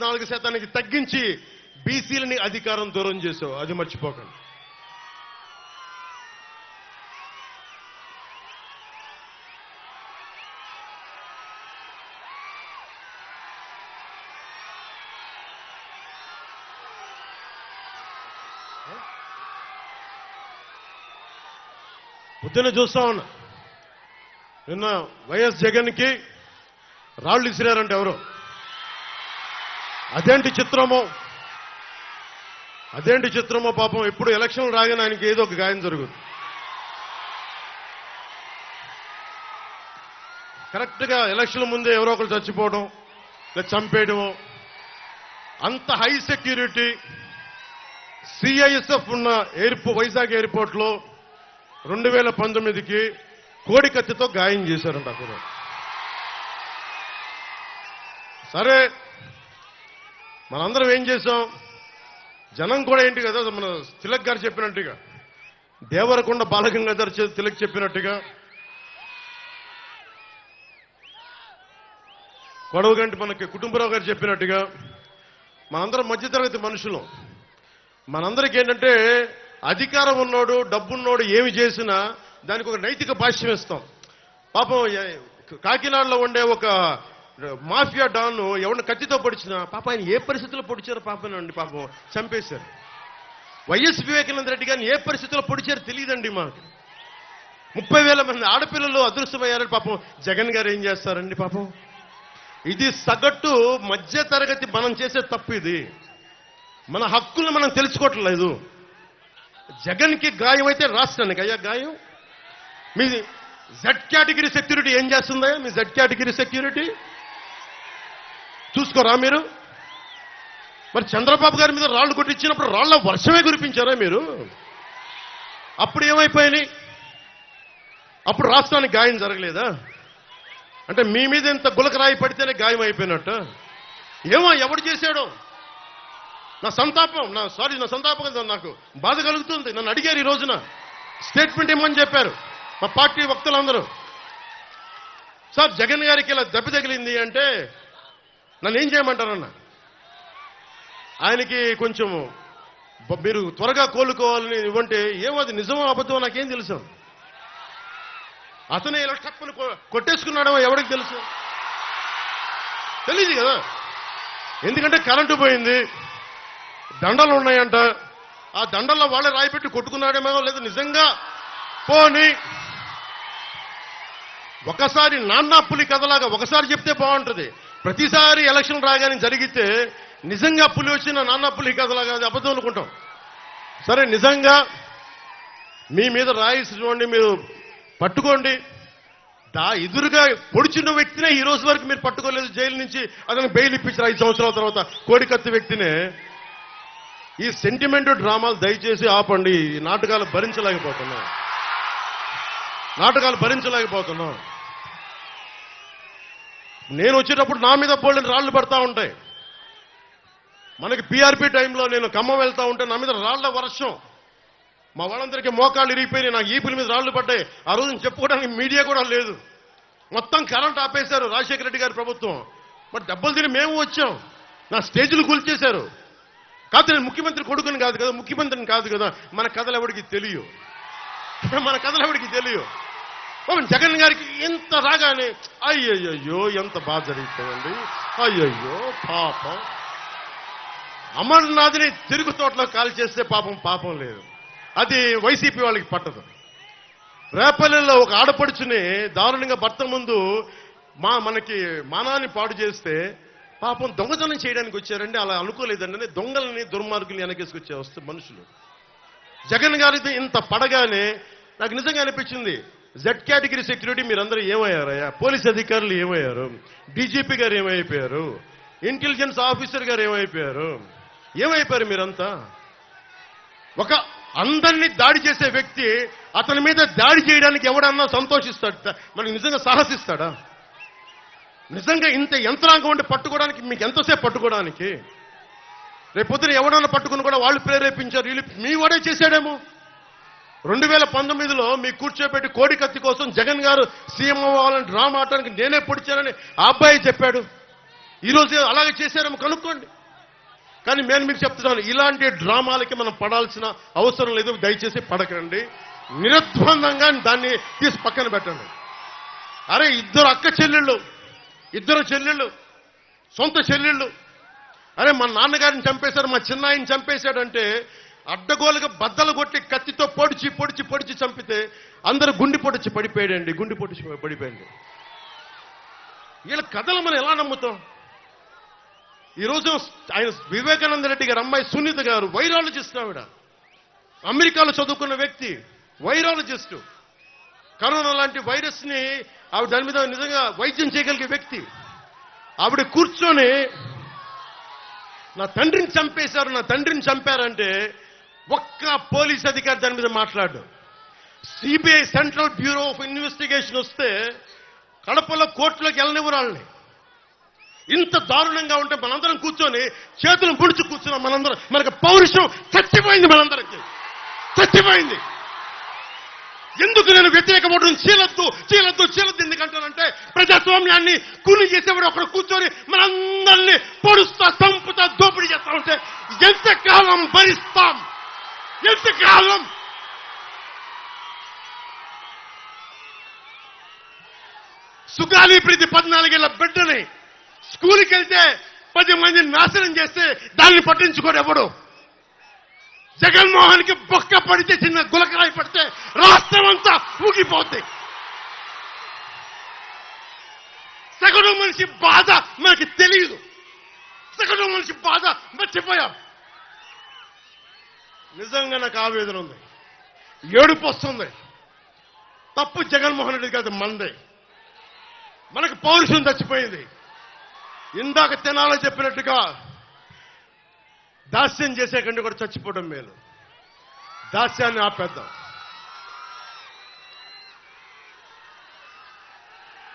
4% తగ్గించి బీసీలని అధికారం దూరం చేసావు. అది మర్చిపోకండి. పొద్దున్న చూస్తా ఉన్నా, నిన్న వైఎస్ జగన్కి రాళ్ళు ఇసిరారంటే ఎవరు? అదేంటి చిత్రమో పాపం. ఎప్పుడు ఎలక్షన్లు రాగానే ఆయనకి ఏదో ఒక గాయం జరుగుతుంది. కరెక్ట్గా ఎలక్షన్ల ముందే ఎవరో ఒకరు చచ్చిపోవడం లేదా చంపేయడం. అంత హై సెక్యూరిటీ సిఐఎస్ఎఫ్ ఉన్న వైజాగ్ ఎయిర్పోర్ట్లో 2019కి కోడి కత్తితో గాయం చేశారంట అక్కడ. సరే, మనందరం ఏం చేశాం? జనం కూడా ఏంటి కదా, మన తిలక్ గారు చెప్పినట్టుగా, దేవరకొండ బాలగంగాధర్ తిలక్ చెప్పినట్టుగా, కొడవగంటి మనకి కుటుంబరావు గారు చెప్పినట్టుగా, మనందరం మధ్యతరగతి మనుషులు. మనందరికీ ఏంటంటే, అధికారం ఉన్నోడు డబ్బున్నోడు ఏమి చేసినా దానికి ఒక నైతిక భాష్యం ఇస్తాం. పాపం కాకినాడలో ఉండే ఒక మాఫియా డాన్ ఎవరిని కత్తితో పొడిచినా పాపం ఆయన ఏ పరిస్థితుల్లో పొడిచారో పాపనండి, పాపం చంపేశారు. వైఎస్ వివేకానంద రెడ్డి గారిని ఏ పరిస్థితుల్లో పొడిచారో తెలియదండి మాకు. 30,000 మంది ఆడపిల్లలు అదృశ్యమయ్యారని పాపం జగన్ గారు ఏం చేస్తారండి పాపం. ఇది సగటు మధ్య తరగతి మనం చేసే తప్పు. ఇది మన హక్కులను మనం తెలుసుకోవట్లేదు. జగన్కి గాయం అయితే రాష్ట్రానికి అయ్యా గాయం. మీ జెడ్ కేటగిరీ సెక్యూరిటీ ఏం చేస్తుందా? మీ జెడ్ కేటగిరీ సెక్యూరిటీ చూసుకోరా మీరు? మరి చంద్రబాబు గారి మీద రాళ్లు కొట్టించినప్పుడు రాళ్ల వర్షమే కురిపించారా మీరు? అప్పుడు ఏమైపోయినాయి? అప్పుడు రాష్ట్రానికి గాయం జరగలేదా? అంటే మీ మీద ఇంత గులకరాయి పడితేనే గాయం అయిపోయినట్టు. ఏమో ఎవడు చేశాడో నా సంతాపం నాకు బాధ కలుగుతుంది. నన్ను అడిగారు ఈ రోజున స్టేట్మెంట్ ఇమ్మని చెప్పారు మా పార్టీ వక్తలందరూ. సార్, జగన్ గారికి ఇలా దెబ్బ తగిలింది అంటే నన్ను ఏం చేయమంటారన్న? ఆయనకి కొంచెం మీరు త్వరగా కోలుకోవాలని ఇవ్వంటే ఏమో అది నిజమో అబద్ధమో నాకేం తెలుసు. అతనే ఇలా టక్కుని కొట్టేసుకున్నాడేమో ఎవరికి తెలుసు? తెలియదు కదా. ఎందుకంటే కరెంటు పోయింది, దండలు ఉన్నాయంట. ఆ దండల్లో వాళ్ళే రాయిపెట్టి కొట్టుకున్నాడేమో, లేదు నిజంగా పోని ఒకసారి నాన్నా పులి కథలాగా ఒకసారి చెప్తే బాగుంటుంది. ప్రతిసారి ఎలక్షన్ రాగానే జరిగితే నిజంగా పులి వచ్చిన నాన్నా పులి కథలాగా అది అబద్ధం అనుకుంటాం. సరే, నిజంగా మీ మీద రాయిసినోండి మీరు పట్టుకోండి. ఎదురుగా పొడిచిన వ్యక్తినే ఈ రోజు వరకు మీరు పట్టుకోలేదు. జైలు నుంచి అతను బెయిల్ ఇప్పించారు 5 సంవత్సరాల తర్వాత. కోడికత్తి వ్యక్తినే. ఈ సెంటిమెంట్ డ్రామాలు దయచేసి ఆపండి. ఈ నాటకాలు భరించలేకపోతున్నాం. నేను వచ్చేటప్పుడు నా మీద బోల్డెన్ రాళ్లు పడతా ఉంటాయి. మనకి పీఆర్పీ టైంలో నేను ఖమ్మం వెళ్తా ఉంటే నా మీద రాళ్ల వర్షం. మా వాళ్ళందరికీ మోకాళ్ళు ఇరిగిపోయినాయి, నాకు ఈపుల మీద రాళ్లు పడ్డాయి. ఆ రోజు చెప్పుకోవడానికి మీడియా కూడా లేదు. మొత్తం కరెంట్ ఆపేశారు రాజశేఖర రెడ్డి గారి ప్రభుత్వం. మరి దెబ్బలు తిని మేము వచ్చాం. నా స్టేజ్లు కూల్చేశారు. కాదు, నేను ముఖ్యమంత్రి కొడుకుని కాదు కదా, ముఖ్యమంత్రిని కాదు కదా. మన కథలు ఎవరికి తెలియవు. జగన్ గారికి ఎంత రాగానే అయ్యయ్యో ఎంత బాధ జరిగిపోయింది. అయ్యయ్యో పాపం. అమర్నాథ్ని తిరుగు తోటలో కాల్ చేస్తే పాపం లేదు. అది వైసీపీ వాళ్ళకి పట్టదు. రేపల్లెల్లో ఒక ఆడపడుచుని దారుణంగా భర్త ముందు మనకి మానాన్ని పాడు చేస్తే పాపం దొంగతనం చేయడానికి వచ్చారండి. అలా అనుకోలేదండి. దొంగలని దుర్మార్గుల్ని వెనకేసుకొచ్చే వస్తే మనుషులు. జగన్ గారిది ఇంత పడగానే నాకు నిజంగా అనిపించింది, జెడ్ కేటగిరీ సెక్యూరిటీ మీరందరూ ఏమయ్యారయ్యా? పోలీస్ అధికారులు ఏమయ్యారు? డీజీపీ గారు ఏమైపోయారు? ఇంటెలిజెన్స్ ఆఫీసర్ గారు ఏమైపోయారు మీరంతా? ఒక అందరినీ దాడి చేసే వ్యక్తి అతని మీద దాడి చేయడానికి ఎవడన్నా సంతోషిస్తాడు? మనకి నిజంగా సాహసిస్తాడా? నిజంగా ఇంత యంత్రాంగం ఉండి పట్టుకోవడానికి మీకు ఎంతసేపు పట్టుకోవడానికి? రేపొద్దున ఎవడన్నా పట్టుకుని కూడా వాళ్ళు ప్రేరేపించారు, వీళ్ళు మీ వాడే చేశాడేమో. 2019లో మీ కూర్చోబెట్టి కోడి కత్తి కోసం జగన్ గారు సీఎం అవ్వాలని డ్రామా ఆడటానికి నేనే పొడిచానని ఆ అబ్బాయి చెప్పాడు. ఈరోజు అలాగే చేశారేమో కనుక్కోండి. కానీ నేను మీకు చెప్తున్నాను, ఇలాంటి డ్రామాలకి మనం పడాల్సిన అవసరం లేదు. దయచేసి పడకండి. నిర్ద్వందంగా దాన్ని తీసి పక్కన పెట్టండి. అరే ఇద్దరు అక్క చెల్లెళ్ళు, ఇద్దరు చెల్లెళ్ళు, సొంత చెల్లెళ్ళు. అరే మా నాన్నగారిని చంపేశాడు, మా చిన్నాయిని చంపేశాడంటే అడ్డగోలుగా బద్దలు కొట్టి కత్తితో పొడిచి పొడిచి పొడిచి చంపితే అందరూ గుండి పొడిచి పడిపోయాడండి. గుండి పొడిచి పడిపోయింది. వీళ్ళ కథలు మనం ఎలా నమ్ముతాం? ఈరోజు ఆయన వివేకానంద రెడ్డి గారు అమ్మాయి సునీత గారు వైరాలజిస్ట్. ఆవిడ అమెరికాలో చదువుకున్న వ్యక్తి, వైరాలజిస్టు. కరోనా లాంటి వైరస్ ని ఆవిడ దాని మీద నిజంగా వైద్యం చేయగలిగే వ్యక్తి. ఆవిడ కూర్చొని నా తండ్రిని చంపేశారు, నా తండ్రిని చంపారంటే ఒక్క పోలీస్ అధికారి దాని మీద మాట్లాడు. CBI central bureau of investigation వస్తే కడపలో కోర్టులోకి వెళ్ళనివ్వరు వాళ్ళని. ఇంత దారుణంగా ఉంటే మనందరం కూర్చొని చేతులు ముడిచి కూర్చున్నాం. మనందరం, మనకు పౌరుషం చచ్చిపోయింది, మనందరికి చచ్చిపోయింది. ఎందుకు నేను వ్యతిరేకపడడం? చీలద్దు చీలద్దు చీలద్దు ఎందుకంటానంటే ప్రజాస్వామ్యాన్ని కూలి చేసేవాడు ఒకడు కూర్చొని మనందరినీ పొడుస్తా, చంపుతా, దోపిడీ చేస్తా ఉంటే ఎంతకాలం భరిస్తాం? ఎంతకాలం? సుగాలి ప్రీతి 14 ఏళ్ల బిడ్డని స్కూల్కి వెళ్తే 10 మందిని నాశనం చేస్తే దాన్ని పట్టించుకోడు ఎవడు. జగన్మోహన్కి బొక్క పడితే, చిన్న గులకరాయి పడితే రాష్ట్రం అంతా ఊగిపోద్ది. సగటు మనిషి బాధ మనకి తెలియదు. సగటు మనిషి బాధ మర్చిపోయాం. నిజంగా నాకు ఆవేదన ఉంది, ఏడుపు వస్తుంది. తప్పు జగన్మోహన్ రెడ్డి కాదు, మందే. మనకు పౌరుషం చచ్చిపోయింది. ఇందాక తెనాలో చెప్పినట్టుగా దాస్యం చేసే కంటే కూడా చచ్చిపోవడం మేలు. దాస్యాన్ని ఆపేద్దాం.